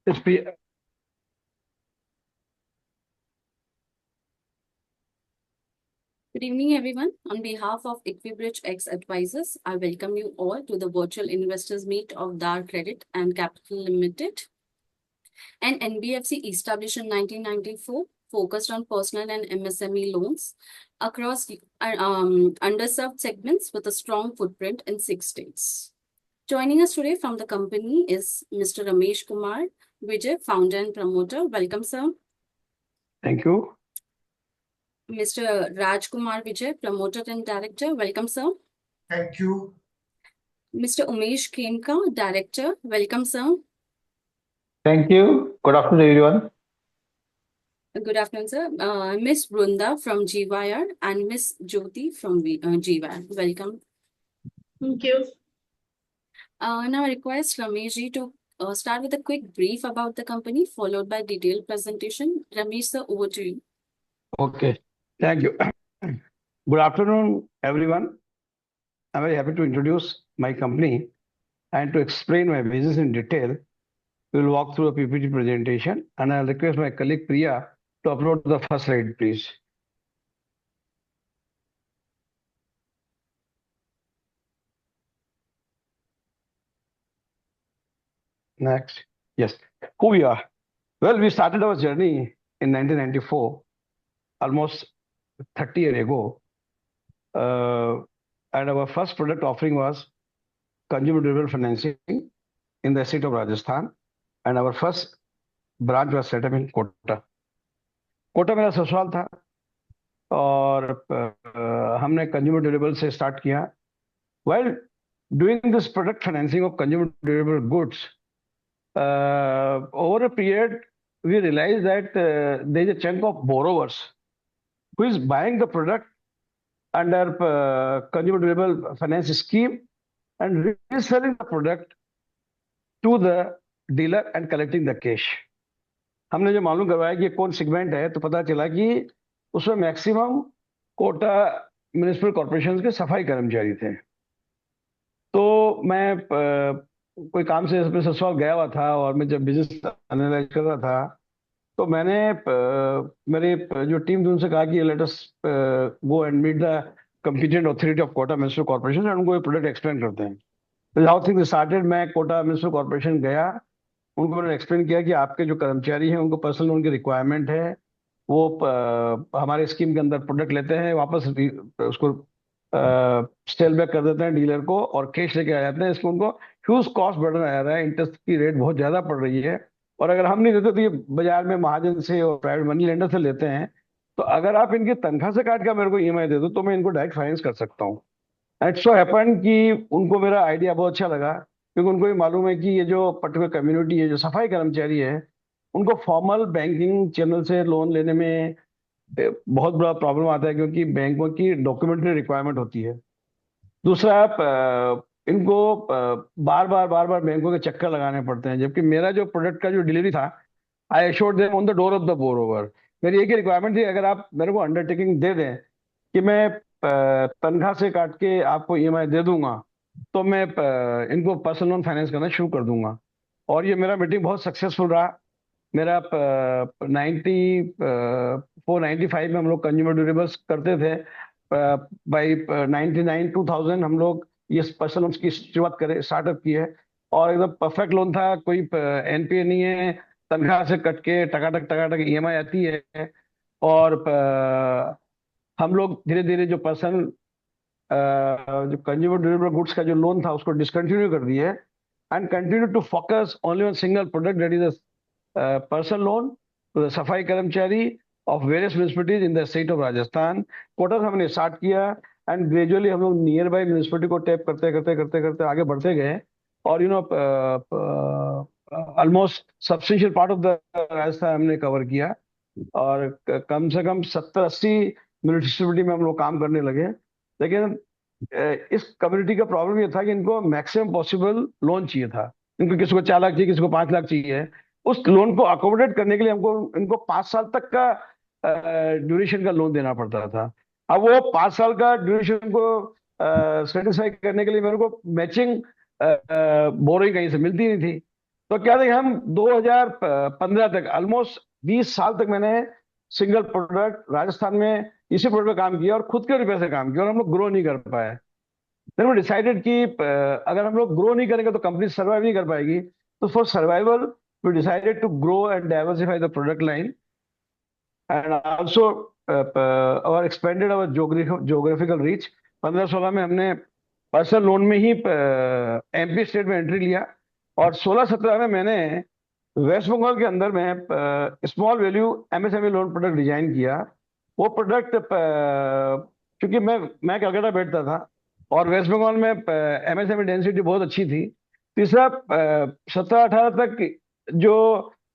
It's pre- Good evening, everyone. On behalf of Equibridge X Advisors, I welcome you all to the virtual investors meet of Dar Credit and Capital Limited, an NBFC established in 1994, focused on personal and MSME loans across underserved segments with a strong footprint in 6 states. Joining us today from the company is Mr. Ramesh Kumar Vijay, founder and promoter. Welcome, sir. Thank you. Mr. Raj Kumar Vijay, promoter and director. Welcome, sir. Thank you. Mr. Umesh Khemka, Director. Welcome, sir. Thank you. Good afternoon, everyone. Good afternoon, sir. Miss Brunda from GYR and Miss Jyoti from GYR. Welcome. Thank you. Now I request Ramesh ji to start with a quick brief about the company, followed by detailed presentation. Ramesh, sir, over to you. Okay. Thank you. Good afternoon, everyone. I'm very happy to introduce my company and to explain my business in detail. We'll walk through a PPT presentation, and I'll request my colleague Priya to upload the first slide, please. Next. Yes. Who we are? Well, we started our journey in 1994, almost 30 years ago. And our first product offering was consumer durable financing in the state of Rajasthan. And our first branch was set up in Kota. Kota मेरा ससुराल था और हमने consumer durable से start किया. While doing this product financing of consumer durable goods, over a period, we realized that there is a chunk of borrowers who is buying the product under consumer durable finance scheme and reselling the product to the dealer and collecting the cash. हमने जो मालूम करवाया कि कौन segment है तो पता चला कि उसमें मैक्सिमम कोटा म्युनिसिपल कॉर्पोरेशन के सफाई कर्मचारी थे. तो मैं कोई काम से अपने ससुराल गया हुआ था और मैं जब बिजनेस एनालाइज कर रहा था तो मैंने मेरे जो टीम थी उनसे कहा कि let us go and meet the competent authority of Kota municipal corporation and उनको ये प्रोडक्ट एक्सप्लेन करते हैं. तो हाउ थिंग्स स्टार्टेड, मैं कोटा म्युनिसिपल कॉर्पोरेशन गया, उनको मैंने एक्सप्लेन किया कि आपके जो कर्मचारी हैं उनको पर्सनल लोन की रिक्वायरमेंट है, वो हमारे स्कीम के अंदर प्रोडक्ट लेते हैं, वापस उसको सेल बैक कर देते हैं डीलर को और कैश लेके आ जाते हैं. इसमें उनको ह्यूज कॉस्ट बर्डन आ रहा है, इंटरेस्ट की रेट बहुत ज्यादा पड़ रही है और अगर हम नहीं देते तो ये बाजार में महाजन से और प्राइवेट मनी लेंडर से लेते हैं. तो अगर आप इनकी तनख्वाह से काट कर मेरे को ईएमआई दे दो तो मैं इनको डायरेक्ट फाइनेंस कर सकता हूँ. इट सो हैपन कि उनको मेरा आइडिया बहुत अच्छा लगा क्योंकि उनको ये मालूम है कि ये जो पर्टिकुलर कम्युनिटी है, जो सफाई कर्मचारी है, उनको फॉर्मल बैंकिंग चैनल से लोन लेने में बहुत बड़ा प्रॉब्लम आता है क्योंकि बैंकों की डॉक्यूमेंट्री रिक्वायरमेंट होती है. दूसरा, आप इनको बार बार बैंकों के चक्कर लगाने पड़ते हैं, जबकि मेरा जो प्रोडक्ट का जो डिलीवरी था, I assured them on the door of the borrower. मेरी एक ही रिक्वायरमेंट थी, अगर आप मेरे को अंडरटेकिंग दे दें कि मैं तनख्वाह से काट के आपको ईएमआई दे दूंगा तो मैं इनको पर्सनल लोन फाइनेंस करना शुरू कर दूंगा. और ये मेरा मीटिंग बहुत सक्सेसफुल रहा. मेरा 94 95 में हम लोग कंज्यूमर ड्यूरेबल्स करते थे. बाई 99 2000 हम लोग ये पर्सनल लोन की शुरुआत करे स्टार्टअप की है और एकदम परफेक्ट लोन था, कोई एनपीए नहीं है, तनख्वाह से कट के टकाटक ईएमआई आती है. और हम लोग धीरे धीरे जो पर्सनल जो कंज्यूमर ड्यूरेबल गुड्स का जो लोन था उसको डिसकंटिन्यू कर दिए and continue to focus only on single product, that is personal loan to the safai karmachari of various municipalities in the state of Rajasthan. Kota से हमने स्टार्ट किया एंड ग्रेजुअली हम लोग नियर बाई म्यूनिसिपैलिटी को टैप करते करते करते करते आगे बढ़ते गए और almost substantial part of the Rajasthan हमने कवर किया और कम से कम 70 80 म्यूनिसिपैलिटी में हम लोग काम करने लगे. लेकिन इस कम्युनिटी का प्रॉब्लम ये था कि इनको मैक्सिमम पॉसिबल लोन चाहिए था. इनको किसी को 4 लाख चाहिए, किसी को 5 लाख चाहिए. उस लोन को अकोमोडेट करने के लिए हमको इनको 5 साल तक का ड्यूरेशन का लोन देना पड़ता था. अब वो 5 साल का ड्यूरेशन को सेटिस्फाई करने के लिए मेरे को मैचिंग बोरिंग कहीं से मिलती नहीं थी. तो क्या था कि हम 2015 तक ऑलमोस्ट 20 साल तक मैंने सिंगल प्रोडक्ट राजस्थान में इसी प्रोडक्ट पे काम किया और खुद के रुपए से काम किया और हम लोग ग्रो नहीं कर पाए। देन वी डिसाइडेड कि अगर हम लोग ग्रो नहीं करेंगे तो कंपनी सर्वाइव नहीं कर पाएगी। तो for survival we decided to grow and diversify the product line and also और एक्सपेंडेड अवर जोग्राफिकल रीच। 15-16 में हमने पर्सनल लोन में ही एमपी स्टेट में एंट्री लिया और 16-17 में मैंने वेस्ट बंगाल के अंदर में small value MSME loan product design किया। वो प्रोडक्ट क्योंकि मैं कलकत्ता बैठता था और वेस्ट बंगाल में एमएसएमई डेंसिटी बहुत अच्छी थी। तीसरा 17-18 तक जो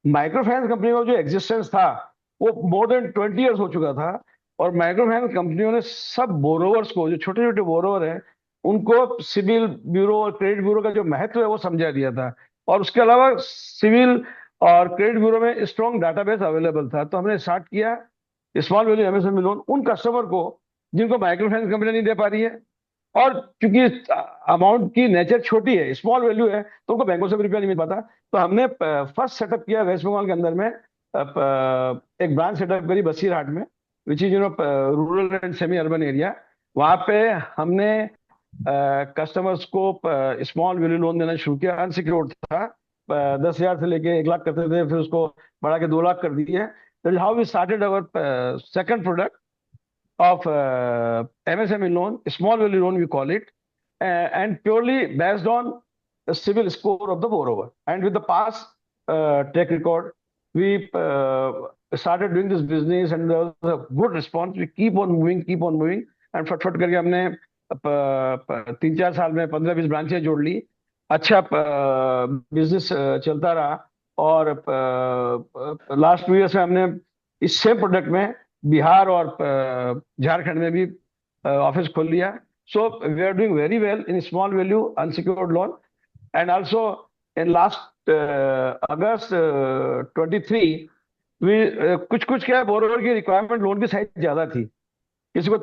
माइक्रो फाइनेंस कंपनी का जो एग्जिस्टेंस था वो मोर देन 20 ईयर्स हो चुका था और माइक्रो फाइनेंस कंपनियों ने सब बोरोवर्स को, जो छोटे छोटे बोरोवर हैं, उनको सिविल ब्यूरो और क्रेडिट ब्यूरो का जो महत्व है वो समझा दिया था। और उसके अलावा सिविल और क्रेडिट ब्यूरो में स्ट्रॉन्ग डाटाबेस अवेलेबल था। तो हमने स्टार्ट किया स्मॉल वैल्यू एमएसएमई लोन उन कस्टमर को जिनको माइक्रो फाइनेंस कंपनी नहीं दे पा रही है। और क्योंकि अमाउंट की नेचर छोटी है, स्मॉल वैल्यू है, तो उनको बैंकों से भी रुपया नहीं मिल पाता। तो हमने फर्स्ट सेटअप किया वेस्ट बंगाल के अंदर में, एक ब्रांच सेटअप करी बसीरहाट में, which is rural and semi urban area. वहां पे हमने कस्टमर्स को स्मॉल वैल्यू लोन देना शुरू किया। अनसिक्योर्ड था, 10,000 से लेके 1 लाख करते थे, फिर उसको बढ़ा के 2 लाख कर दिए। That is how we started our second product of MSME loan, small value loan we call it, and purely based on the civil score of the borrower. And with the past track record, we started doing this business and there was a good response. We keep on moving, and फटफट करके हमने 3-4 साल में 15-20 ब्रांचें जोड़ ली। अच्छा business चलता रहा और last 2 years में हमने इस सेम प्रोडक्ट में बिहार और झारखंड में भी ऑफिस खोल लिया। So we are doing very well in small value unsecured loan and also in last August 23 we कुछ क्या बोरोवर की रिक्वायरमेंट लोन की साइज ज्यादा थी। किसी को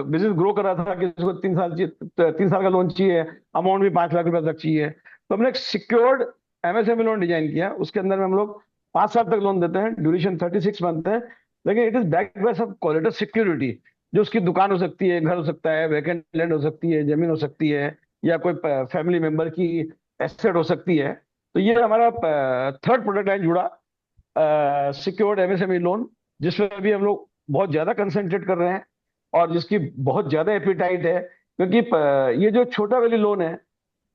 बिजनेस ग्रो कर रहा था, किसी को 3 साल का लोन चाहिए, अमाउंट भी 5 लाख रुपए तक चाहिए। तो हमने एक सिक्योर्ड एमएसएमई लोन डिजाइन किया। उसके अंदर में हम लोग 5 साल तक लोन देते हैं, ड्यूरेशन 36 मंथ है, लेकिन इट इज बैक्ड बाय सब क्वालिटी सिक्योरिटी। जो उसकी दुकान हो सकती है, घर हो सकता है, वैकेंट लैंड हो सकती है, जमीन हो सकती है, या कोई फैमिली मेंबर की एसेट हो सकती है। तो ये हमारा थर्ड प्रोडक्ट लाइन जुड़ा, सिक्योर्ड एमएसएमई लोन, जिसमें अभी हम लोग बहुत ज्यादा कंसंट्रेट कर रहे हैं और जिसकी बहुत ज्यादा एपिटाइट है। क्योंकि ये जो छोटा वैल्यू लोन है,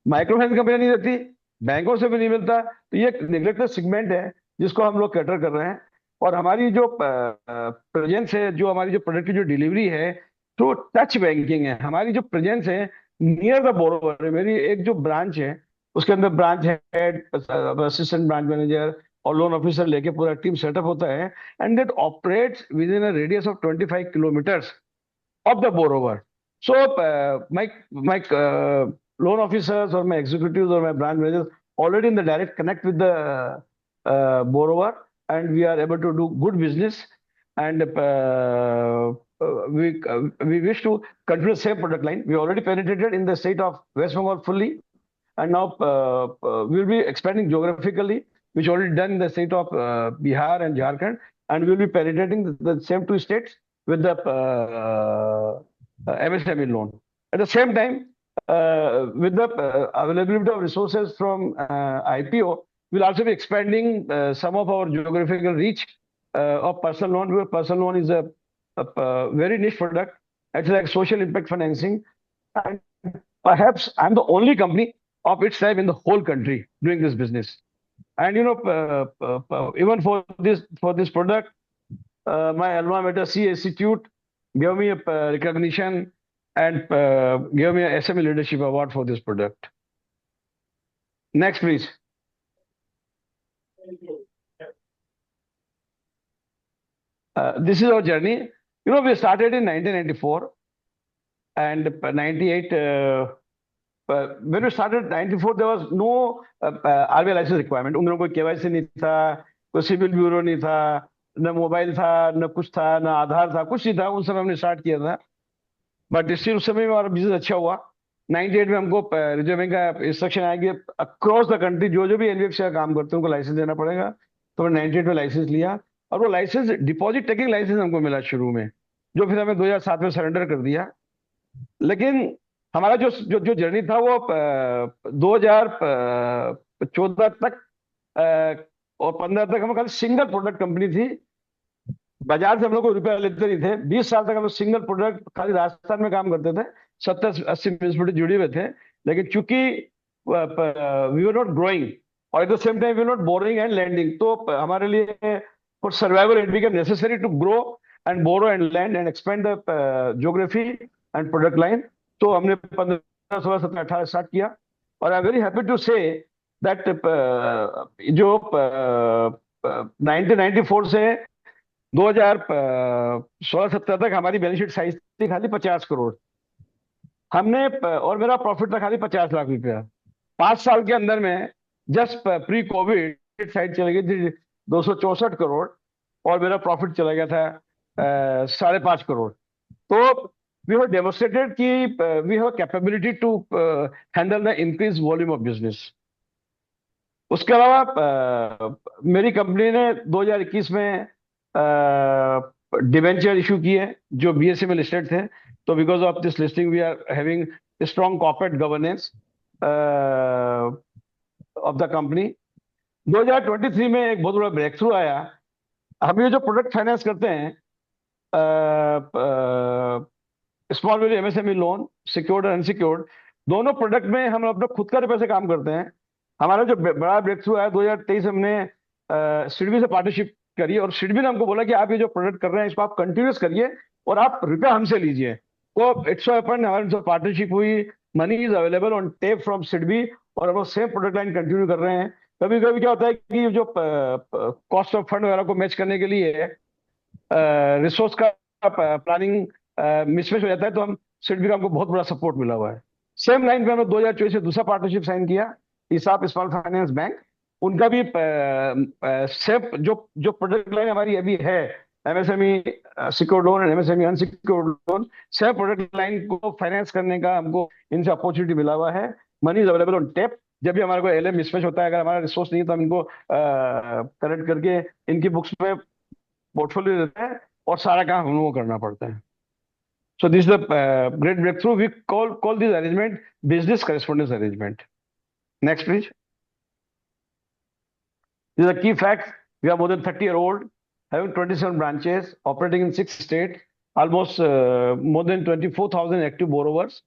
माइक्रो फाइनेंस कंपनी नहीं देती, बैंकों से भी नहीं मिलता, तो ये निगलेक्टेड सेगमेंट है जिसको हम लोग कैटर कर रहे हैं। और हमारी जो प्रेजेंस है, जो हमारी जो प्रोडक्ट की जो डिलीवरी है, तो टच बैंकिंग है। हमारी जो प्रेजेंस है नियर द बोरोवर है। मेरी एक जो ब्रांच है उसके अंदर branch head, assistant branch manager और लोन ऑफिसर लेके पूरा टीम सेटअप होता है and that operates with in a radius of 25 kilometres of the borrower. So my loan officers or my executives or my branch managers already in the direct connect with the borrower, and we are able to do good business. And we wish to continue the same product line. We already penetrated in the state of West Bengal fully, and now we'll be expanding geographically, which already done in the state of Bihar and Jharkhand, and we'll be penetrating the same 2 states with the MSME loan. At the same time, with the availability of resources from IPO, we'll also be expanding some of our geographical reach of personal loan. Where personal loan is a very niche product. It's like social impact financing, and perhaps I'm the only company of its type in the whole country doing this business. And even for this product, my alma mater C Institute gave me a recognition and gave me a SME Leadership Award for this product. Next, please. This is our journey. We started in 1994 and 98. When we started 94, there was no RBI license requirement. उन लोगों को KYC नहीं था, कोई civil bureau नहीं था, न mobile था, न कुछ था, न आधार था, कुछ नहीं था। उन समय हमने स्टार्ट किया था, बट स्टिल उस समय में हमारा बिजनेस अच्छा हुआ। 98 में हमको रिजर्व बैंक का इंस्ट्रक्शन आया कि अक्रॉस द कंट्री जो जो भी एनबीएफसी का काम करते हैं उनको लाइसेंस देना पड़ेगा। तो मैंने 98 में लाइसेंस लिया, और वो लाइसेंस डिपॉजिट टेकिंग लाइसेंस हमको मिला शुरू में, जो फिर हमें 2007 में सरेंडर कर दिया। लेकिन हमारा जो जो जो जर्नी था वो 2014 तक और 15 तक हम खाली सिंगल प्रोडक्ट कंपनी थी। बाजार से हम लोग को रुपया लेते नहीं थे। 20 साल तक हम लोग सिंगल प्रोडक्ट खाली राजस्थान में काम करते थे, 70-80 म्यूनिसिपैलिटी जुड़े हुए थे। लेकिन चूंकि वी वर नॉट ग्रोइंग और at the same time we were not borrowing and lending, तो हमारे लिए for survival it became necessary to grow and borrow and lend and expand the geography and product line. तो हमने 15, 16, 17, 18 start किया। और I am very happy to say that जो 1994 से 2016-17 तक हमारी बैलेंस शीट साइज थी खाली 50 करोड़। हमने और मेरा प्रॉफिट था खाली 50 लाख रुपया। 5 साल के अंदर में जस्ट प्री कोविड साइड चली गई थी 264 करोड़, और मेरा प्रॉफिट चला गया था 5.5 करोड़। तो वी हैव डेमोन्स्ट्रेटेड कि we have capability to handle the increase volume of business. उसके अलावा मेरी कंपनी ने 2021 में डिवेंचर इशू किए जो बीएसई में लिस्टेड थे। तो because of this listing we are having strong corporate governance of the company. 2023 में एक बहुत बड़ा ब्रेक थ्रू आया। हम ये जो प्रोडक्ट फाइनेंस करते हैं, small value MSME loan, secured और अनसिक्योर्ड, दोनों प्रोडक्ट में हम अपना खुद का रुपये से काम करते हैं। हमारा जो बड़ा ब्रेक थ्रू आया 2023 में, हमने सिडबी से पार्टनरशिप करी, और सिडबी ने हमको बोला कि आप ये जो प्रोडक्ट कर रहे हैं इसको आप कंटिन्यूस करिए और आप रुपया हमसे लीजिए। तो इट्स सो हैपेंड हमारी जो पार्टनरशिप हुई, money is available on tape from SIDBI, और हम लोग सेम प्रोडक्ट लाइन कंटिन्यू कर रहे हैं। कभी कभी क्या होता है कि जो कॉस्ट ऑफ फंड वगैरह को मैच करने के लिए रिसोर्स का प्लानिंग मिसमैच हो जाता है, तो हम सिडबी का हमको बहुत बड़ा सपोर्ट मिला हुआ है। सेम लाइन पे हमने 2024 से दूसरा पार्टनरशिप साइन किया, ईसाप स्मॉल फाइनेंस बैंक। उनका भी सेम जो प्रोडक्ट लाइन हमारी अभी है, MSME secured loan and MSME unsecured loan, same product line को फाइनेंस करने का हमको इनसे अपॉर्चुनिटी मिला हुआ है। Money is available on tape. जब भी हमारे को एलएम मिसमैच होता है, अगर हमारा रिसोर्स नहीं है, तो हम इनको करेक्ट करके इनकी बुक्स में पोर्टफोलियो देते हैं और सारा काम हम लोगों को करना पड़ता है। So this is the great breakthrough. We call this arrangement business correspondence arrangement. Next, please. These are key facts. We are more than 30-year-old, having 27 branches, operating in 6 states, almost more than 24,000 active borrowers.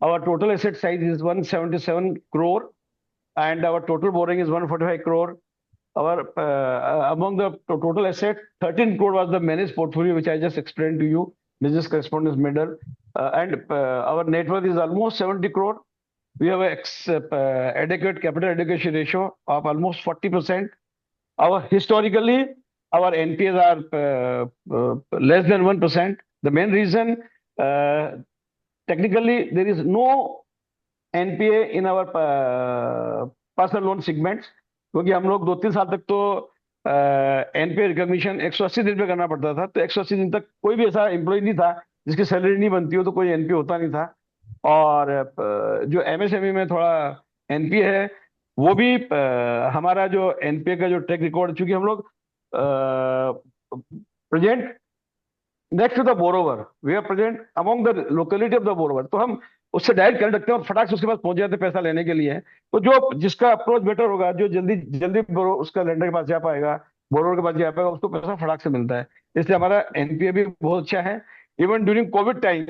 Our total asset size is 177 crore, and our total borrowing is 145 crore. Our among the total asset, 13 crore was the managed portfolio, which I just explained to you, business correspondence middle, and our net worth is almost 70 crore. We have adequate capital adequacy ratio of almost 40%. Historically, our NPAs are less than 1%. The main reason, technically, there is no NPA in our personal loan segments, क्योंकि हम लोग 2-3 साल तक तो NPA recognition 180 दिन पे करना पड़ता था। तो 180 दिन तक कोई भी ऐसा एम्प्लॉय नहीं था जिसकी सैलरी नहीं बनती हो, तो कोई एनपीए होता नहीं था। और जो एमएसएमई में थोड़ा एनपीए है, वो भी हमारा जो एनपीए का जो ट्रैक रिकॉर्ड, चूंकि हम लोग present next to the borrower, we are present among the locality of the borrower, तो हम उससे डायरेक्ट कनेक्ट रखते हैं और फटाक से उसके पास पहुंच जाते हैं पैसा लेने के लिए। तो जो जिसका अप्रोच बेटर होगा, जो जल्दी जल्दी उसका लेंडर के पास जा पाएगा, बोरोवर के पास जा पाएगा, उसको पैसा फटाक से मिलता है। इसलिए हमारा एनपीए भी बहुत अच्छा है। इवन ड्यूरिंग कोविड टाइम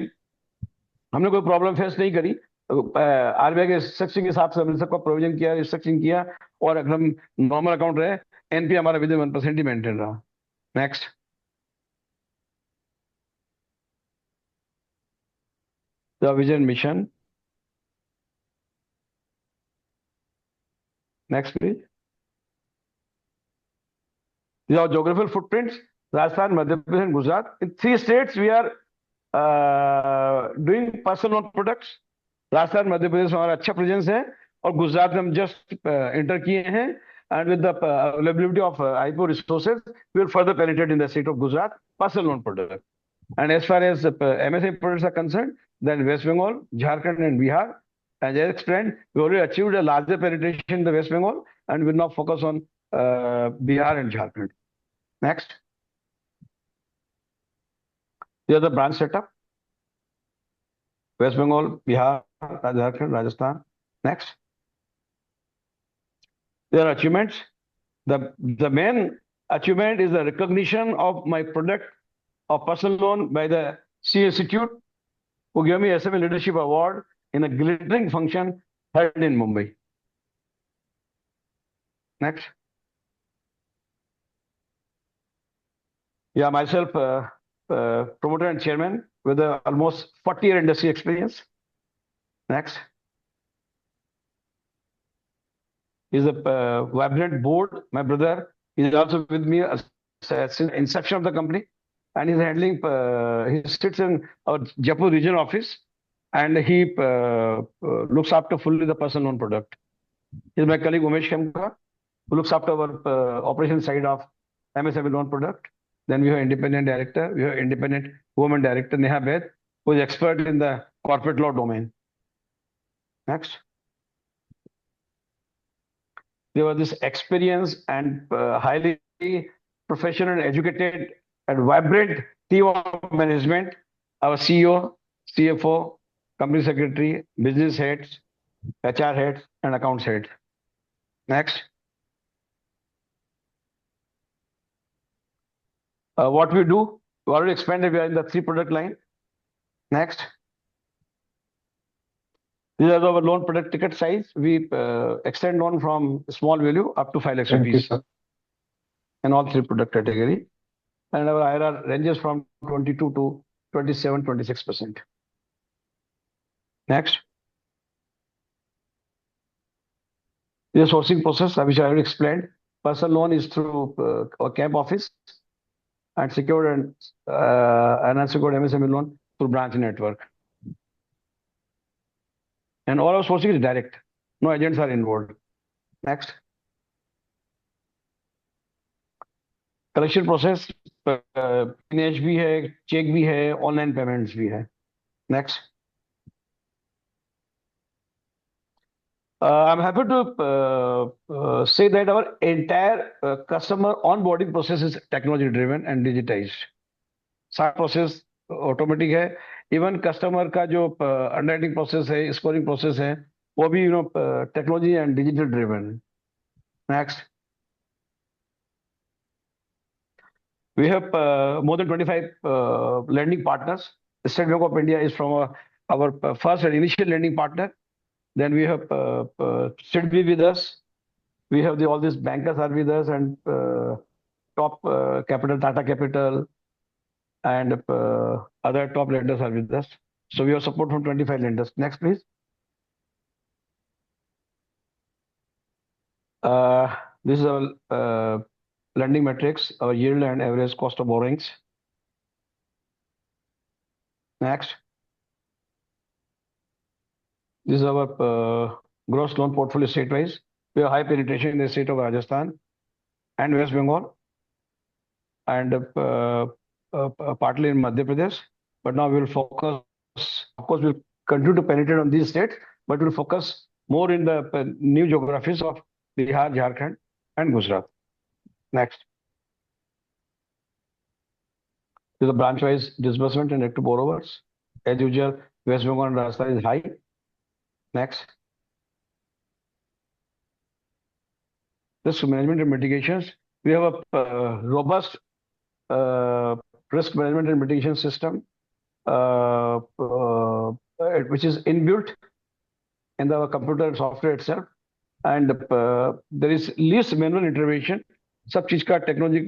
हमने कोई प्रॉब्लम फेस नहीं करी। आरबीआई के इंस्ट्रक्शन के हिसाब से हमने सबका प्रोविजन किया, रिस्ट्रक्चरिंग किया, और अगर हम नॉर्मल अकाउंट रहे, एनपीए हमारा विद इन 1% ही मेंटेन रहा। Next. The vision mission. Next, please. These are geographical footprints. Rajasthan, Madhya Pradesh, and Gujarat. In 3 states, we are doing personal loan products. Rajasthan, Madhya Pradesh में हमारा अच्छा प्रेजेंस है, और गुजरात में हम जस्ट एंटर किए हैं, and with the availability of IPO resources, we will further penetrate in the state of Gujarat personal loan product. And as far as MSME products are concerned, then West Bengal, Jharkhand, and Bihar, As I explained, we already achieved a larger penetration in the West Bengal and will now focus on Bihar and Jharkhand. Next. Here the branch setup. West Bengal, Bihar, Jharkhand, Rajasthan. Next. Their achievements. The main achievement is the recognition of my product of personal loan by the C Institute, who gave me SME Leadership Award in a glittering function held in Mumbai. Next. Yeah, myself, promoter and chairman with almost 40-year industry experience. Next. Is a vibrant board. My brother is also with me since inception of the company, and he's handling. He sits in our Jaipur region office, and he looks after fully the personal loan product. He's my colleague Umesh Khemka, who looks after our operation side of MSME loan product. Then we have independent director. We have independent woman director Neha Bed, who is expert in the corporate law domain. Next. There was this experience and highly professional, educated, and vibrant team of management. Our CEO, CFO, company secretary, business heads, HR heads, and accounts heads. Next. What we do, we already expanded. We are in the 3 product line. Next. These are our loan product ticket size. We extend loan from small value up to 5 lakhs rupees in all 3 product category. And our IRR ranges from 22 to 27, 26%. Next. The sourcing process, which I already explained. Personal loan is through our camp office, and secured and unsecured MSME loan through branch network. And all our sourcing is direct. No agents are involved. Next. Collection process, NH भी है, check भी है, online payments भी है. Next. I'm happy to say that our entire customer onboarding process is technology driven and digitized. सारा process automatic है. Even customer का जो underwriting process है, scoring process है, वो भी technology and digital driven. Next. We have more than 25 lending partners. The State Bank of India is from our first and initial lending partner. Then we have SIDBI with us. We have all these bankers are with us, and top capital, Tata Capital, and other top lenders are with us. So we have support from 25 lenders. Next, please. This is our lending metrics, our yield and average cost of borrowings. Next. This is our gross loan portfolio state-wise. We have high penetration in the state of Rajasthan and West Bengal, and partly in Madhya Pradesh. But now we will focus, of course, we'll continue to penetrate on these states, but we'll focus more in the new geographies of Bihar, Jharkhand, and Gujarat. Next. This is the branch-wise disbursement and direct to borrowers. As usual, West Bengal and Rajasthan is high. Next. Risk management and mitigations. We have a robust risk management and mitigation system, which is inbuilt in the computer and software itself. And there is least manual intervention. सब चीज का technology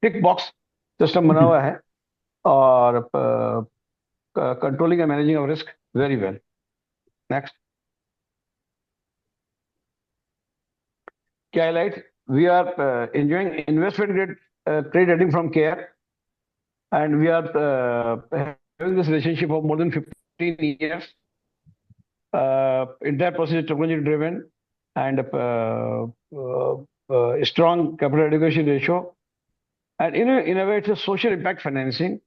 टिक box system बना हुआ है, और controlling and managing of risk very well. Next. क्या highlight? We are enjoying investment grade credit rating from CARE, and we are having this relationship of more than 15 years. Entire process is technology driven, and strong capital adequacy ratio, and in a way it's a social impact financing.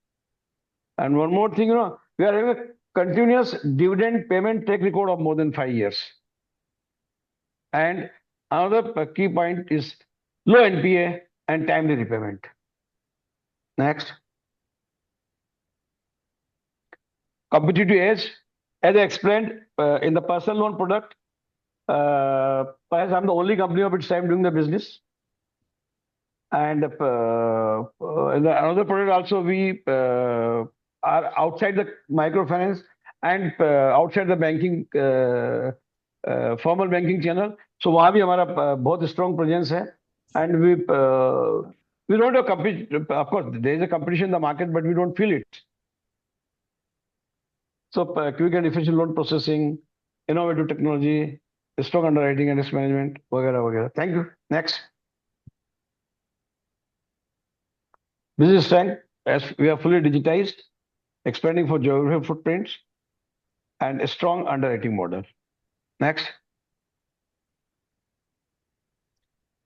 And one more thing, we are having a continuous dividend payment track record of more than 5 years. And another key point is low NPA and timely repayment. Next. Competitive edge, as I explained in the personal loan product, perhaps I'm the only company of its time doing the business. And in another product also, we are outside the microfinance and outside the banking, formal banking channel. So वहाँ भी हमारा बहुत strong presence है. And we don't have competition. Of course, there is a competition in the market, but we don't feel it. So quick and efficient loan processing, innovative technology, strong underwriting and risk management, वगैरह वगैरह. Thank you. Next. Business strength, as we are fully digitized, expanding for geographic footprints, and a strong underwriting model. Next.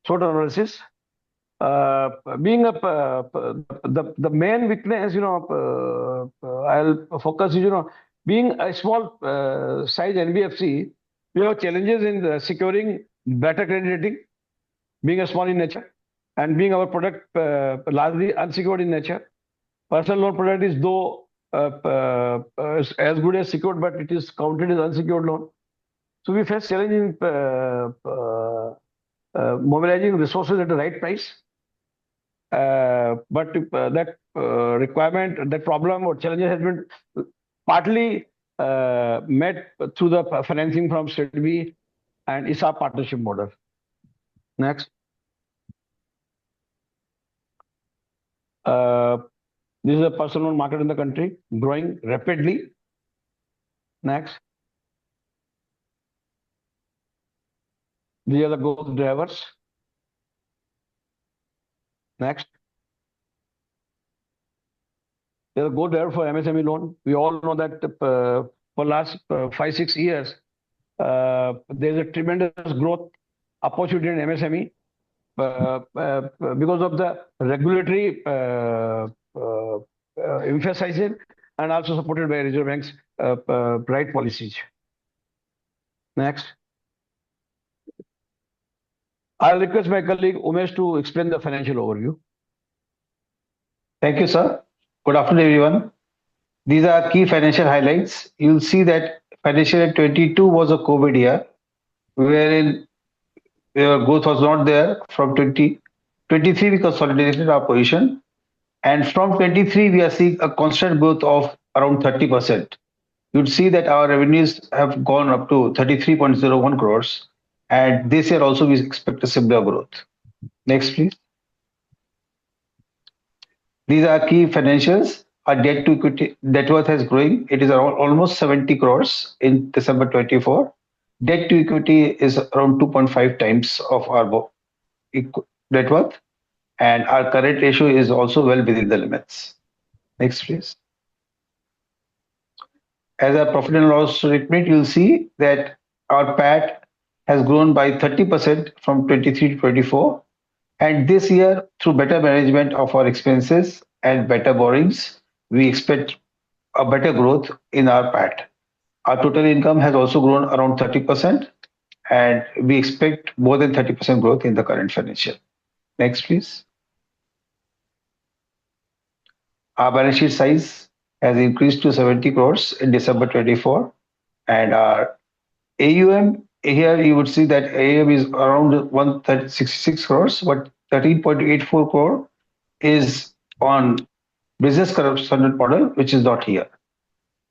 SWOT analysis. Being the main weakness, I'll focus, being a small size NBFC, we have challenges in securing better credit rating, being a small in nature, and being our product largely unsecured in nature. Personal loan product is though as good as secured, but it is counted as unsecured loan. So we face challenge in mobilizing resources at the right price. But that requirement, that problem or challenge has been partly met through the financing from SIDBI and ISA partnership model. Next. This is a personal loan market in the country, growing rapidly. Next. These are the growth drivers. Next. There's a growth driver for MSME loan. We all know that for last 5-6 years, there's a tremendous growth opportunity in MSME because of the regulatory emphasizing and also supported by Reserve Bank's right policies. Next. I'll request my colleague Umesh to explain the financial overview. Thank you, sir. Good afternoon, everyone. These are key financial highlights. You'll see that financial year 22 was a COVID year, wherein growth was not there. From 2023, we consolidated our position. And from 23, we are seeing a constant growth of around 30%. You'd see that our revenues have gone up to 33.01 crores. And this year also, we expect a similar growth. Next, please. These are key financials. Our debt to equity, net worth is growing. It is around almost 70 crores in December 24. Debt to equity is around 2.5 times of our net worth. And our current ratio is also well within the limits. Next, please. As a profit and loss statement, you'll see that our PAT has grown by 30% from 23 to 24. And this year, through better management of our expenses and better borrowings, we expect a better growth in our PAT. Our total income has also grown around 30%, and we expect more than 30% growth in the current financial. Next, please. Our balance sheet size has increased to 70 crores in December 24, and our AUM, here you would see that AUM is around 166 crores, but 13.84 crore is on business correspondent model, which is not here.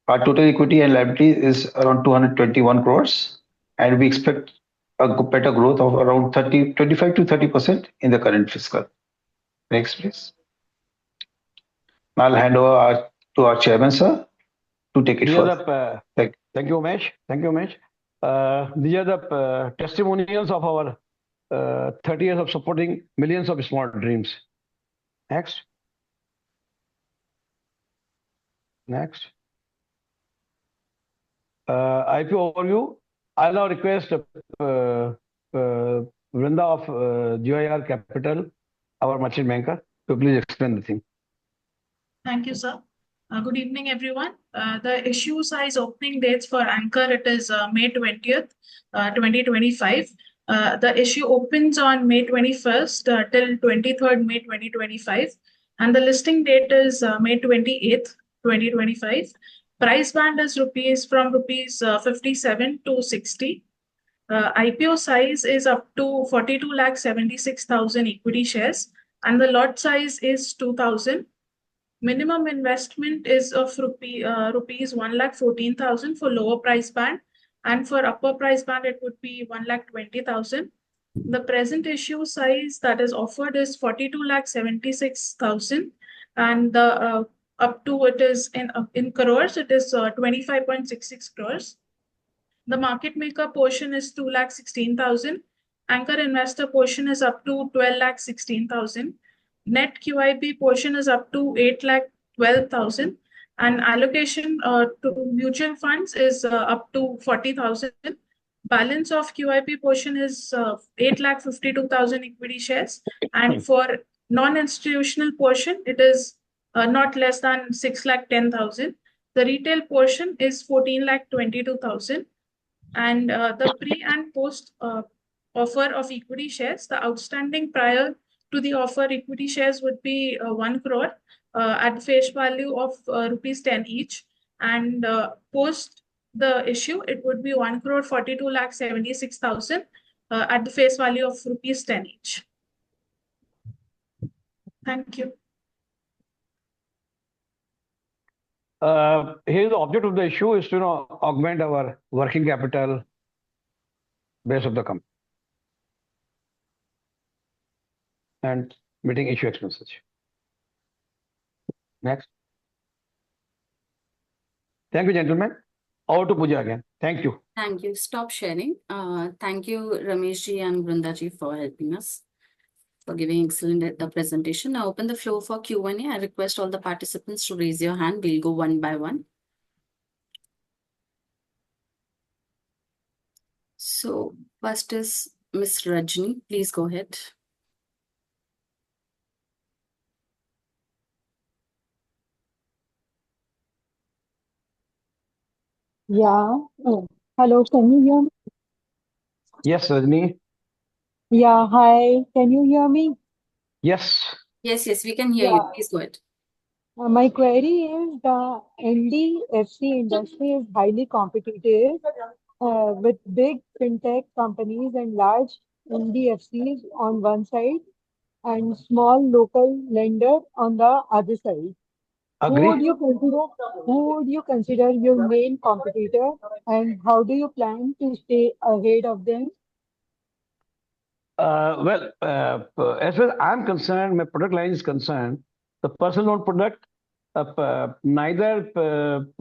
Our total equity and liability is around 221 crores, and we expect a better growth of around 25 to 30% in the current fiscal. Next, please. Now I'll hand over to our chairman, sir, to take it further. Thank you, Umesh. Thank you, Umesh. These are the testimonials of our 30 years of supporting millions of small dreams. Next. Next. IPO overview. I'll now request Vrinda of GIR Capital, our merchant banker, to please explain the thing. Thank you, sir. Good evening, everyone. The issue size opening dates for Anchor, it is May 20th, 2025. The issue opens on May 21st till 23rd May 2025. And the listing date is May 28th, 2025. Price band is rupees 57 to 60. IPO size is up to 42,76,000 equity shares, and the lot size is 2,000. Minimum investment is of rupees 1,14,000 for lower price band, and for upper price band it would be 1,20,000. The present issue size that is offered is 42,76,000, and the up to it is in crores, it is 25.66 crores. The market maker portion is 2,16,000. Anchor investor portion is up to 12,16,000. Net QIP portion is up to 8,12,000. And allocation to mutual funds is up to 40,000. Balance of QIP portion is 8,52,000 equity shares. And for non-institutional portion, it is not less than 6,10,000. The retail portion is 14,22,000. And the pre and post offer of equity shares, the outstanding prior to the offer equity shares would be 1 crore at face value of rupees 10 each. And post the issue, it would be 1 crore 42,76,000 at the face value of rupees 10 each. Thank you. Here the object of the issue is to augment our working capital base of the company and meeting issue expenses. Next. Thank you, gentlemen. Over to Pooja again. Thank you. Thank you. Stop sharing. Thank you, Ramesh ji and Vrunda ji, for helping us, for giving excellent presentation. I open the floor for Q&A. I request all the participants to raise your hand. We'll go one by one. So first is Miss Rajni. Please go ahead. Yeah. Oh, hello, can you hear me? Yes, Rajni. Yeah, hi. Can you hear me? Yes. Yes, we can hear you. Yeah. Please go ahead. My query is the NBFC industry is highly competitive with big fintech companies and large NBFCs on one side and small local lender on the other side. Who would Agree. you consider your main competitor, and how do you plan to stay ahead of them? Well, as far as I'm concerned, my product line is concerned, the personal loan product, neither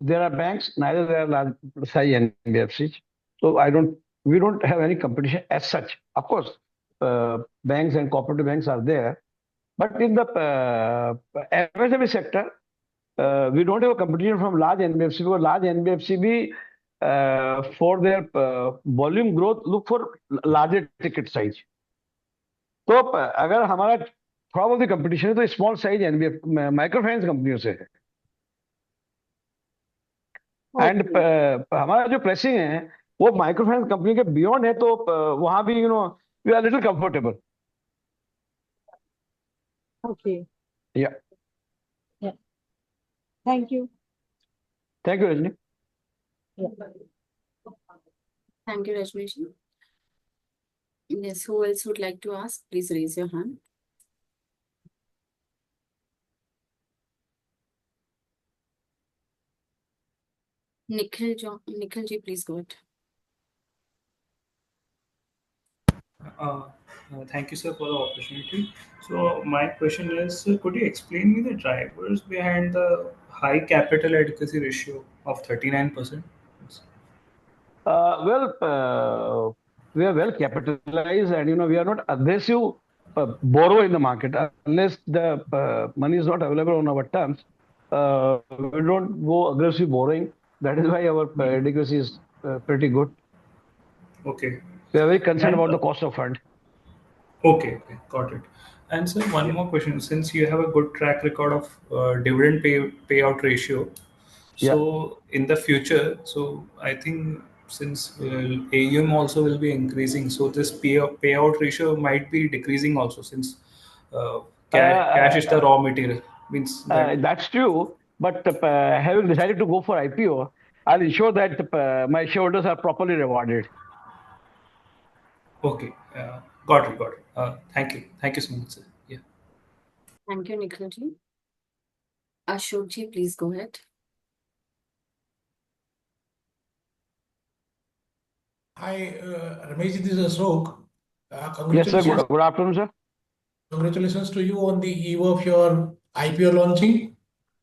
there are banks, neither there are large size NBFCs. So we don't have any competition as such. Of course, banks and cooperative banks are there, but in the MSME sector, we don't have a competition from large NBFC because large NBFC for their volume growth look for larger ticket size. तो अगर हमारा थोड़ा बहुत competition है तो small size NBF micro finance कंपनियों से है एंड हमारा जो प्रेसिंग है वो माइक्रो फाइनेंस कंपनी के बियॉन्ड है तो वहां भी we are little comfortable. Okay. Yeah. Thank you. Thank you, Rajni. Thank you, Rajni ji. Yes, who else would like to ask? Please raise your hand. Nikhil ji, please go ahead. Thank you, sir, for the opportunity. So my question is, could you explain me the drivers behind the high capital adequacy ratio of 39%? Well, we are well capitalized and we are not aggressive borrow in the market unless the money is not available on our terms. We don't go aggressive borrowing. That is why our adequacy is pretty good. Okay. We are very concerned about the cost of fund. Okay, got it. And sir, one more question. Since you have a good track record of dividend payout ratio, Yeah. So in the future, so I think since AUM also will be increasing, so this payout ratio might be decreasing also since uh, cash is the raw material. Means that That's true. But having decided to go for IPO, I'll ensure that my shareholders are properly rewarded. okay, got it. Thank you so much, sir. Yeah. Thank you, Nikhil ji. Ashok ji, please go ahead. Hi, Ramesh, this is Ashok. Yes, sir. Congratulations, Good afternoon, sir. congratulations to you on the eve of your IPO launching,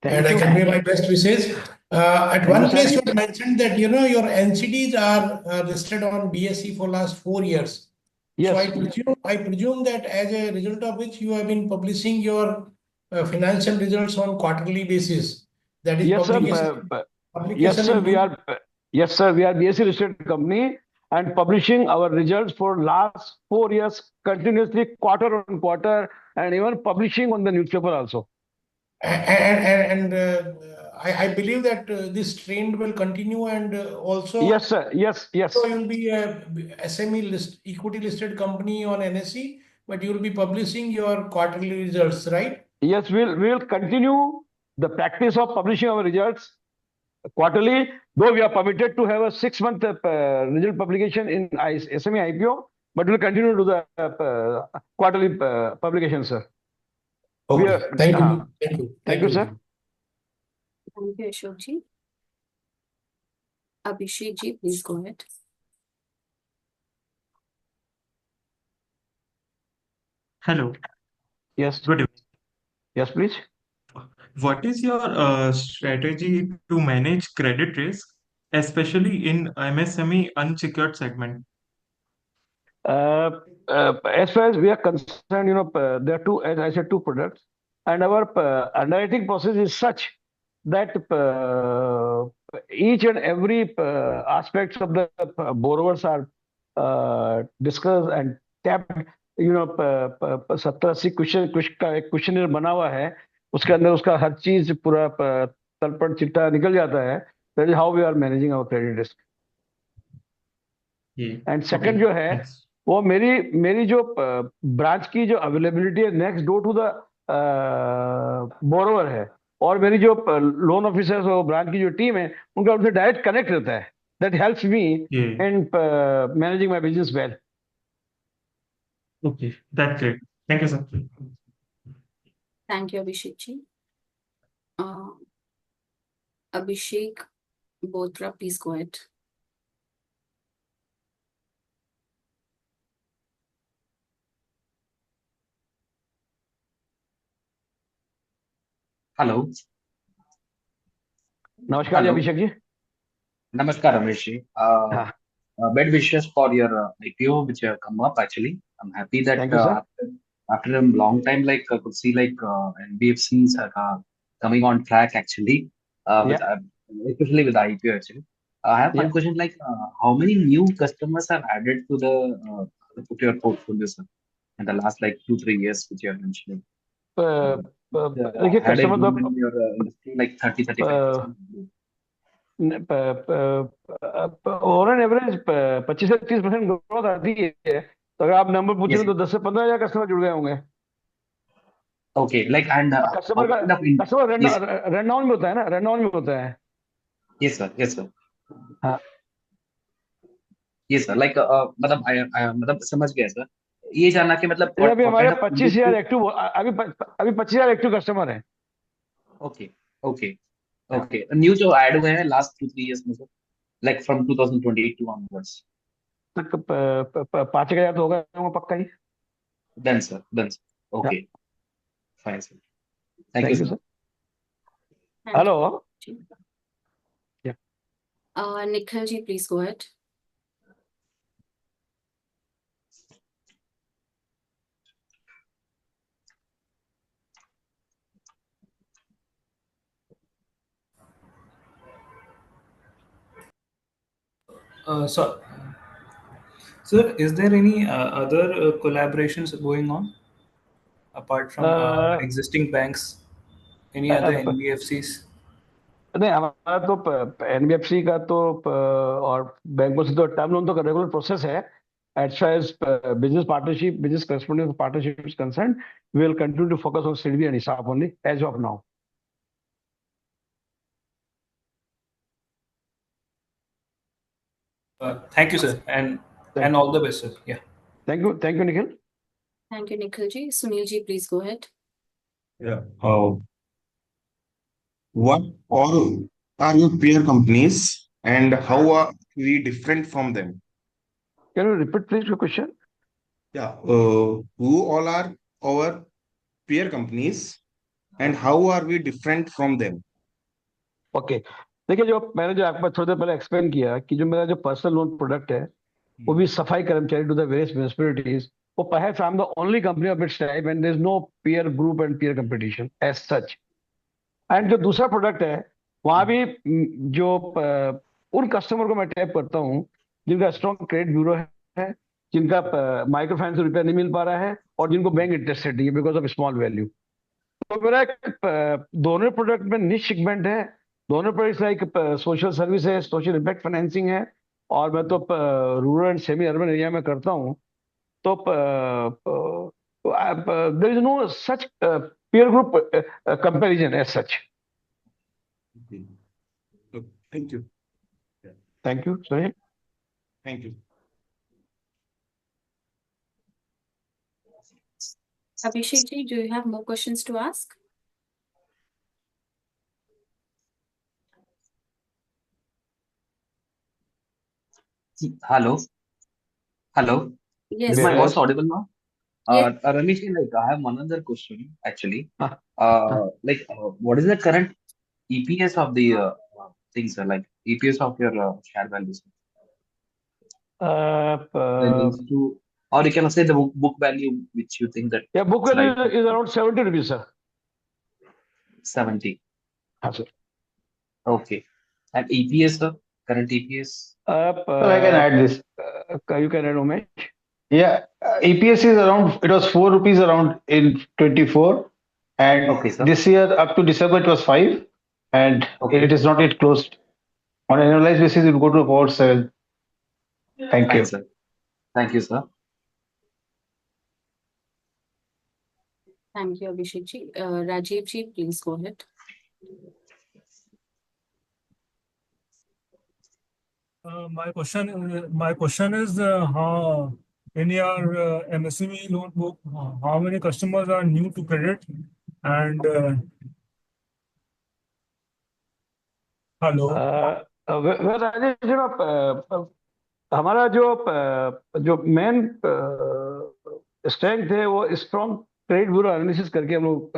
and Thank I you. convey my best wishes. At Thank you, one sir. place, you had mentioned that your NCDs are listed on BSE for last 4 years. So Yes. I presume that as a result of which you have been publishing your financial results on quarterly basis. That is Yes, sir. Yes, publication sir. in We are. Yes, sir. We are BSE listed company and publishing our results for last 4 years continuously, quarter on quarter, and even publishing on the newspaper also. I believe that this trend will continue, and also Yes, sir. Yes, yes. so you'll be a SME equity listed company on NSE, but you'll be publishing your quarterly results, right? Yes, we'll continue the practice of publishing our results quarterly, though we are permitted to have a 6 month result publication in SME IPO, but we'll continue to do the quarterly publication, sir. We Okay. are, Thank you. Thank you. thank you, sir. Thank you, Ashok ji. Abhishek ji, please go ahead. Hello, Yes, good evening. yes, please. What is your strategy to manage credit risk, especially in MSME unsecured segment? As far as we are concerned, there are two, as I said, two products, and our underwriting process is such that each and every aspects of the borrowers are discussed and tapped. 70-80 question का एक questionnaire बना हुआ है, उसके अंदर उसका हर चीज पूरा तलपट चिट्टा निकल जाता है. That is how we are managing our credit risk. And second जो है Thanks. वो मेरी जो ब्रांच की जो अवेलेबिलिटी है next door to the borrower है, और मेरी जो लोन ऑफिसर्स और ब्रांच की जो टीम है उनका उनसे डायरेक्ट कनेक्ट रहता है. That helps me Yeah. In managing my business well. Okay, that's great. Thank you, sir. Thank you, Abhishek ji. Abhishek Botra, please go ahead. Hello नमस्कार जी hello Abhishek ji. नमस्कार रमेश जी हाँ, best wishes for your IPO which have come up actually. I'm happy that thank you sir. after a long time like I could see like NBFCs are coming on track actually with Yeah, especially with the IPO actually. I have one yeah. question like how many new customers are added to your portfolio sir in the last like 2-3 years which you are mentioning. देखिए Had a customer boom in तो your industry like 30-35%. Over an average 25 से 30% growth आती है. तो अगर आप number Yes. पूछेंगे तो 10 से 15 हजार कस्टमर जुड़ गए होंगे. Okay, like and how customer का kind of customer yes, run down में होता है ना, रन डाउन में होता है. yes sir. हाँ, Yes sir. Like मतलब मतलब समझ गया सर. ये जानना कि मतलब जैसे अभी what हमारे kind of 25,000 industry. एक्टिव अभी 25,000 एक्टिव कस्टमर हैं. Okay, okay, okay. New जो ऐड हुए हैं last 2-3 years में सर, like from 2022 onwards. तक 5,000 तो होगा पक्का ही. Done sir, done sir. Okay, fine sir. Thank you thank you sir. Sir. Thank hello. you. Yeah. Nikhil ji, please go ahead. So, sir, is there any other collaborations going on apart from existing banks? Any other NBFCs? नहीं, हमारा तो NBFC का तो और बैंकों से तो term loan तो रेगुलर प्रोसेस है. As far as business partnership, business correspondence partnership is concerned, we will continue to focus on SIDBI and ISAF only as of now. Thank you, sir, and Thank all the best, sir. Yeah. Thank you, Nikhil. Thank you, Nikhil ji. Sunil ji, please go ahead. Yeah. What all are your peer companies and how are we different from them? Can you repeat please your question? Yeah. Who all are our peer companies and how are we different from them? Okay. देखिए, जो मैंने जो आपको थोड़ी देर पहले explain किया कि जो मेरा जो पर्सनल लोन प्रोडक्ट है वो भी सफाई कर्मचारी टू द वेरियस म्युनिसिपैलिटीज, वो perhaps I'm the only company of its type and there is no peer group and peer competition as such. And जो दूसरा प्रोडक्ट है वहां भी जो उन कस्टमर को मैं टैप करता हूँ जिनका स्ट्रॉन्ग क्रेडिट ब्यूरो है, जिनका माइक्रो फाइनेंस रुपया नहीं मिल पा रहा है और जिनको बैंक इंटरेस्टेड नहीं है बिकॉज ऑफ स्मॉल वैल्यू. तो मेरा दोनों प्रोडक्ट में निश सेगमेंट है. दोनों प्रोडक्ट्स लाइक सोशल सर्विस है, सोशल इम्पैक्ट फाइनेंसिंग है और मैं तो rural and semi urban area में करता हूँ. तो there is no such peer group comparison as such. Okay. So, thank you. Thank you, Sunil. Thank you. Abhishek ji, do you have more questions to ask? Hello. Hello. Yes, Is my sir. voice audible now? Yes. Ramesh, like I have one other question actually. Huh. What is the current EPS of the things, like EPS of your share values? That means to, or you can say the book value, which you think that Yeah, book it's value right. is around 70 rupees, sir. 70. हाँ, sir. Okay. And EPS, sir? Current EPS? So I can add this. You can add, Umesh. Yeah, EPS is around, it was 4 rupees around in 24, and Okay, sir. this year up to December it was 5, and Okay. it is not yet closed. On an annualized basis, it will go to about 7. Thank Fine, you. sir. Thank you, sir. Thank you, Abhishek ji. Rajiv ji, please go ahead. My question is how in your MSME loan book, how many customers are new to credit and hello. Rajesh ji, हमारा जो main strength है वो strong credit bureau analysis करके हम लोग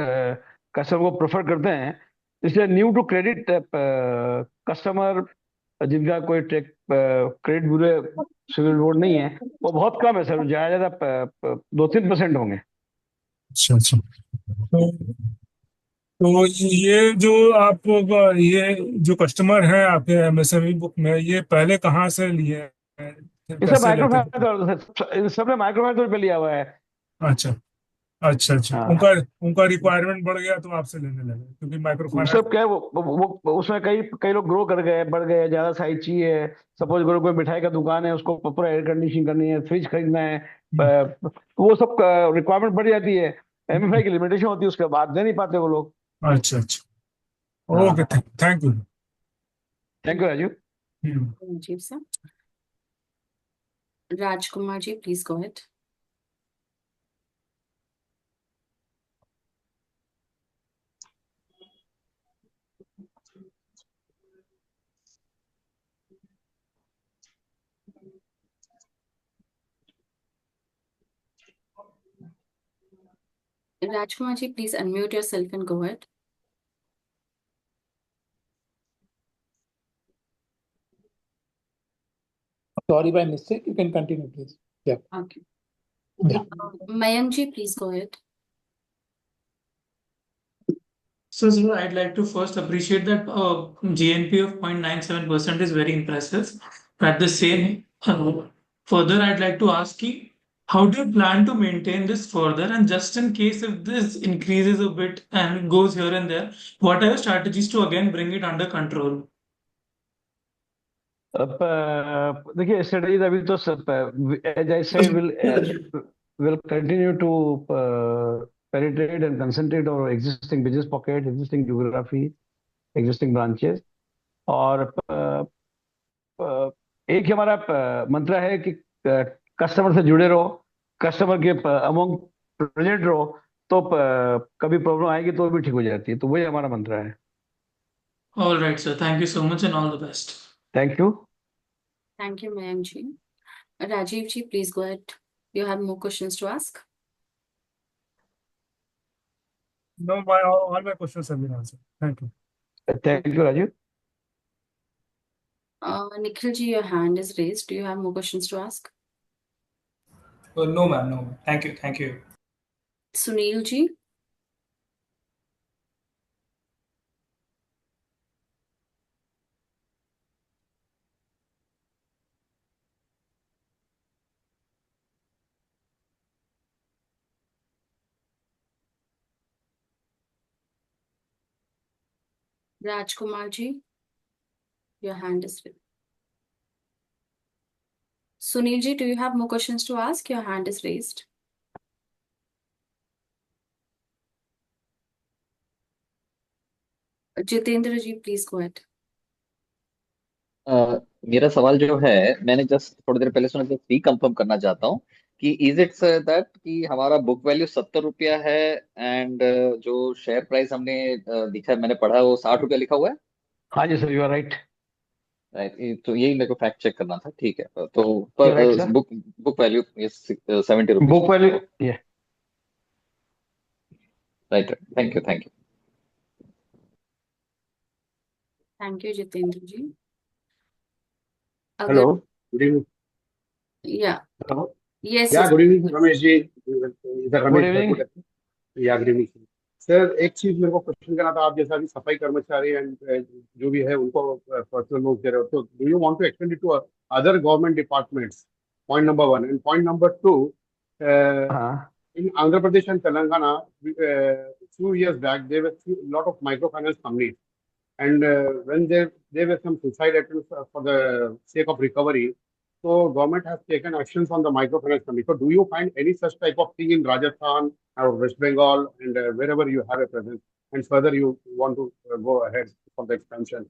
customer को prefer करते हैं. इसलिए न्यू टू क्रेडिट कस्टमर जिनका कोई क्रेडिट ब्यूरो सिविल बोर्ड नहीं है वो बहुत कम है सर. ज्यादा 2-3% होंगे. अच्छा अच्छा. तो ये जो आप ये जो कस्टमर हैं आपके एमएसएमई बुक में, ये पहले कहाँ से लिए हैं? ये सब कैसे माइक्रो लेते हैं? फाइनेंस, सबने माइक्रो फाइनेंस पे लिया हुआ है. अच्छा अच्छा अच्छा. हाँ. उनका रिक्वायरमेंट बढ़ गया तो आपसे लेने लगे क्योंकि माइक्रो फाइनेंस सब क्या है, वो उसमें कई लोग ग्रो कर गए, बढ़ गए, ज्यादा साइज चाहिए. सपोज करो कोई मिठाई का दुकान है, उसको पूरा एयर कंडीशनिंग करनी है, फ्रिज खरीदना है, तो वो सब रिक्वायरमेंट बढ़ जाती है. एमएफआई की लिमिटेशन होती है, उसके बाद दे नहीं पाते वो लोग. अच्छा अच्छा. Okay, thank you. Thank you Raju. Rajiv sir. Rajkumar ji, please go ahead. Rajkumar ji, please unmute yourself and go ahead. Sorry by mistake. You can continue, please. Yeah. Okay. Yeah. Mayank ji, please go ahead. So, sir, I'd like to first appreciate that GNP of 0.97% is very impressive. At the same, further, I'd like to ask you, how do you plan to maintain this further? And just in case if this increases a bit and goes here and there, what are your strategies to again bring it under control? देखिए strategies अभी तो सब as I said will continue to penetrate and concentrate on existing business pocket, existing geography, existing branches. और एक ही हमारा मंत्र है कि कस्टमर से जुड़े रहो, कस्टमर के अमंग प्रेजेंट रहो, तो कभी प्रॉब्लम आएगी तो भी ठीक हो जाती है. तो वही हमारा मंत्र है. All right, sir. Thank you so much and all the best. Thank you. Thank you, Mayank ji. Rajiv ji, please go ahead. You have more questions to ask? No, all my questions have been answered. Thank you. Thank you, Rajiv. Nikhil ji, your hand is raised. Do you have more questions to ask? No, ma'am. No. Thank you. Thank you. Sunil ji. Rajkumar ji, your hand is raised. Sunil ji, do you have more questions to ask? Your hand is raised. Jitendra ji, please go ahead. मेरा सवाल जो है, मैंने just थोड़ी देर पहले सुना, just रिकंफर्म करना चाहता हूँ कि इज इट दैट कि हमारा बुक वैल्यू 70 रुपया है एंड जो शेयर प्राइस हमने दिखा, मैंने पढ़ा वो 60 रुपया लिखा हुआ है. हाँ जी sir, you are right. Right, तो यही मेरे को फैक्ट चेक करना था. ठीक है, तो You're right, sir. Book value 70 rupees. Book value, yeah. Right. Thank you. Thank you. Thank you, Jitendra ji. Hello. Good evening. Yeah. Hello. Yes. Yeah, yes. good evening, Ramesh ji. इधर Good Ramesh evening. या good evening sir. एक चीज मेरे को question करना था. आप जैसा अभी सफाई कर्मचारी एंड जो भी है उनको पर्सनल लोन दे रहे हो, तो do you want to extend it to other government departments? Point number 1. And point number 2, हाँ. in Andhra Pradesh and Telangana, few years back, there were a lot of microfinance companies, and when there were some suicide attempts for the sake of recovery, so government has taken actions on the microfinance company. So, do you find any such type of thing in Rajasthan or West Bengal and wherever you have a presence, and further you want to go ahead for the expansion?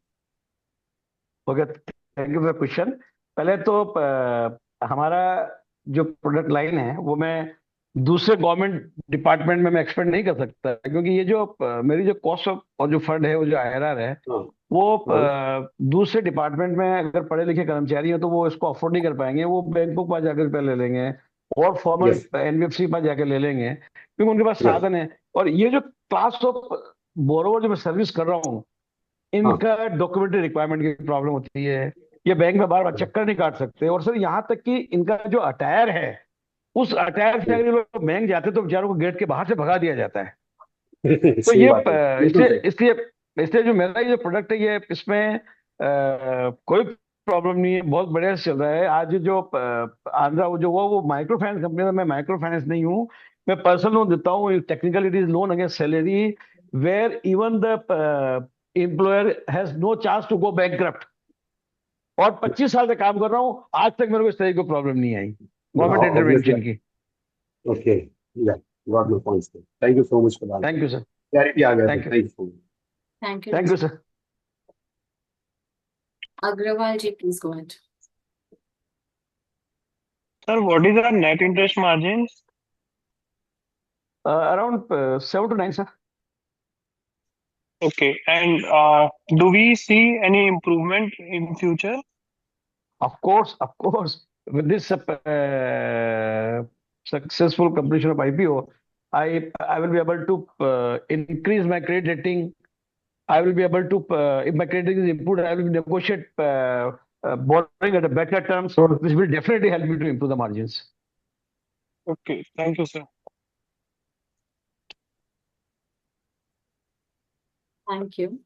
Okay, thank you for question. पहले तो हमारा जो product line है वो मैं दूसरे government department में मैं एक्सपेंड नहीं कर सकता, क्योंकि ये जो मेरी जो कॉस्ट ऑफ और जो फंड है वो जो IRR है वो दूसरे डिपार्टमेंट में अगर पढ़े लिखे कर्मचारी हैं तो वो इसको अफोर्ड नहीं कर पाएंगे. वो बैंकों के पास जाकर रुपया ले लेंगे और फॉर्मल NBFC के पास जाकर ले लेंगे, क्योंकि उनके पास साधन है. और ये जो क्लास ऑफ बोरोवर जो मैं सर्विस कर रहा हूँ, इनका डॉक्यूमेंट्री रिक्वायरमेंट की प्रॉब्लम होती है. ये बैंक में बार बार चक्कर नहीं काट सकते. और सर यहाँ तक कि इनका जो अटायर है, उस अटायर से अगर लोग बैंक जाते तो बेचारों को गेट के बाहर से भगा दिया जाता है. तो ये इसलिए जो मेरा ये जो प्रोडक्ट है, ये इसमें कोई प्रॉब्लम नहीं है, बहुत बढ़िया से चल रहा है. आज जो आंध्रा वो माइक्रो फाइनेंस कंपनी है. मैं माइक्रो फाइनेंस नहीं हूँ, मैं पर्सनल लोन देता हूँ. Technically it is loan against salary where even the employer has no chance to go bankrupt. और 25 साल से काम कर रहा हूँ, आज तक मेरे को इस तरह की प्रॉब्लम नहीं आई गवर्नमेंट इंटरवेंशन की. Okay, yeah, got my points. Thank you so much for that. Thank you sir. Clarity आ गया. Thank you. Thank you so much. Thank you. Thank you sir. Agrawal ji, please go ahead. Sir, what is our net interest margin? Around 7 to 9, sir. Okay, and do we see any improvement in future? Of course. With this successful completion of IPO, I will be able to increase my credit rating. I will be able to, if my credit rating is improved, I will negotiate borrowing at a better terms. So this will definitely help me to improve the margins. Okay, thank you, sir. Thank you.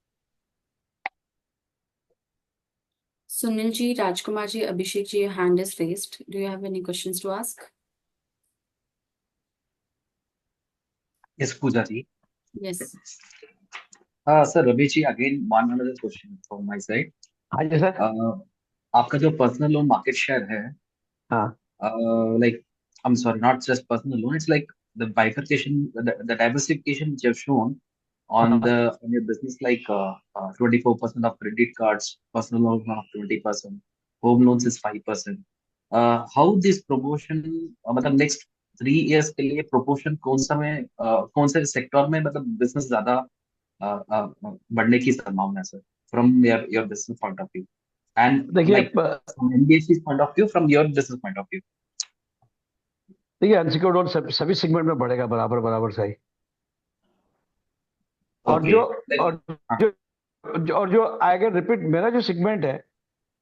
Sunil ji, Rajkumar ji, Abhishek ji, your hand is raised. Do you have any questions to ask? Yes, Pooja ji. Yes. Sir, Ramesh ji, again, one another question from my side. हाँ जी sir. आपका जो personal loan market share है, हाँ. like, I'm sorry, not just personal loan, it's like the bifurcation, the diversification which you have shown on your business, like 24% of credit cards, personal loan of 20%, home loans is 5%. How this proportion, मतलब next 3 years के लिए proportion कौन से sector में मतलब business ज्यादा बढ़ने की संभावना है sir, from your business point of view, and देखिए like from NBFC's point of view, from your business point of view. देखिए अनसिक्योर्ड लोन सभी सेगमेंट में बढ़ेगा बराबर सही. और Okay. जो अगर रिपीट मेरा जो सेगमेंट है,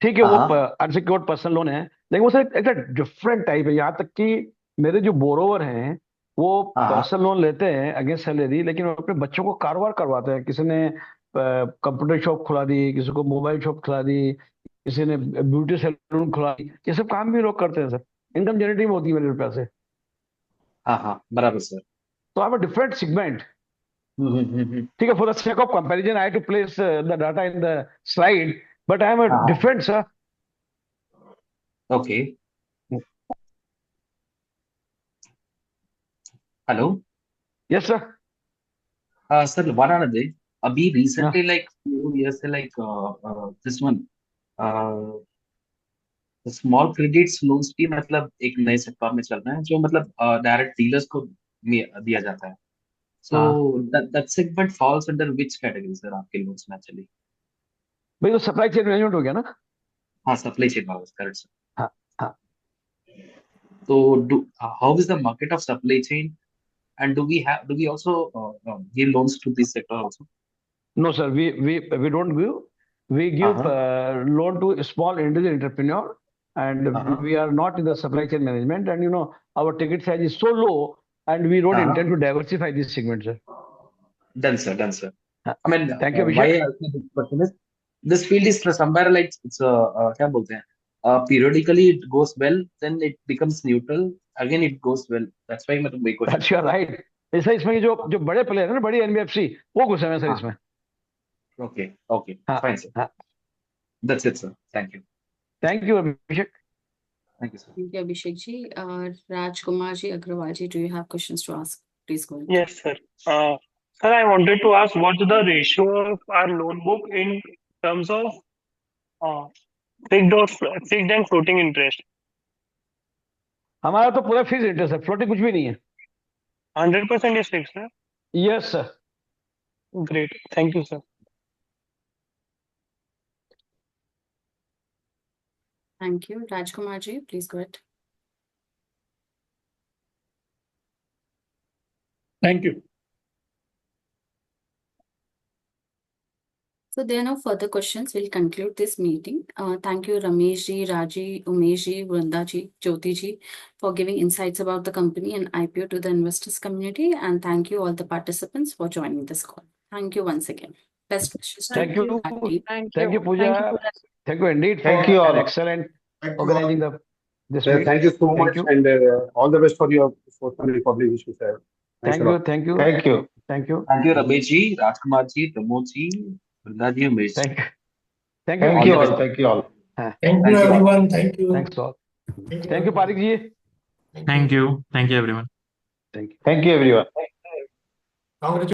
ठीक है, वो अनसिक्योर्ड पर्सनल लोन है, लेकिन वो सर एक डिफरेंट टाइप है. यहाँ तक कि मेरे जो बोरोवर हैं वो पर्सनल लोन लेते हैं अगेंस्ट सैलरी, लेकिन वो अपने बच्चों को कारोबार करवाते हैं. किसी ने कंप्यूटर शॉप खुला दी, किसी को मोबाइल शॉप खुला दी, किसी ने ब्यूटी सैलून खुला दी. ये सब काम भी लोग करते हैं सर. इनकम जनरेटिंग होती है मेरे रुपया से. हाँ, बराबर सर. तो I am a different segment. ठीक है, for the sake of comparison I have to place the data in the slide, but I am a different sir. Okay. Hello. Yes sir. Sir, one another. अभी recently like few years से like this one small credits loans भी मतलब एक नए sector में चल रहे हैं, जो मतलब डायरेक्ट डीलर्स को दिया जाता है. So that segment falls under which category sir आपके लोन्स में एक्चुअली? भाई तो सप्लाई चेन मैनेजमेंट हो गया ना. हाँ, सप्लाई चेन वाला, करेक्ट सर. हाँ. तो how is the market of supply chain, and do we also give loans to this sector also? No sir, we don't give. We give loan to small individual entrepreneur, and we are not in the supply chain management. And you know our ticket size is so low, and we don't intend to diversify this segment, sir. Done sir. I mean, thank you, why I ask this question is this field is somewhere like it's क्या बोलते हैं, periodically it goes well, then it becomes neutral, again it goes well. That's why मतलब वही question. That's right. ऐसा इसमें जो बड़े player है ना, बड़ी NBFC, वो घुसे हैं सर इसमें. Okay, fine sir. That's it sir. Thank you. Thank you, Abhishek. Thank you sir. Thank you, Abhishek ji. Rajkumar ji, Agrawal ji, do you have questions to ask? Please go ahead. Yes, sir. Sir, I wanted to ask what's the ratio of our loan book in terms of fixed and floating interest? हमारा तो पूरा fix interest है, floating कुछ भी नहीं है. 100% is fixed, sir? Yes, sir. Great. Thank you, sir. Thank you. Rajkumar ji, please go ahead. Thank you. So there are no further questions. We'll conclude this meeting. Thank you, Ramesh ji, Raji, Umesh ji, Vrunda ji, Jyoti ji, for giving insights about the company and IPO to the investors community. And thank you all the participants for joining this call. Thank you once again. Best wishes. Thank you. Thank you, Pooja. Thank you indeed for Thank you all. an excellent organizing this Yeah, meeting. thank you so much, you. and all the best for your forthcoming publication, sir. Thank you. Thank you Ramesh ji, Rajkumar ji, Pramod ji, Vrunda ji, Umesh ji. Thank you all. Thank you, everyone. Thank you. Thanks all. Thank you, Parik ji. Thank you everyone. Thank you. Thank you, everyone. Congratulations.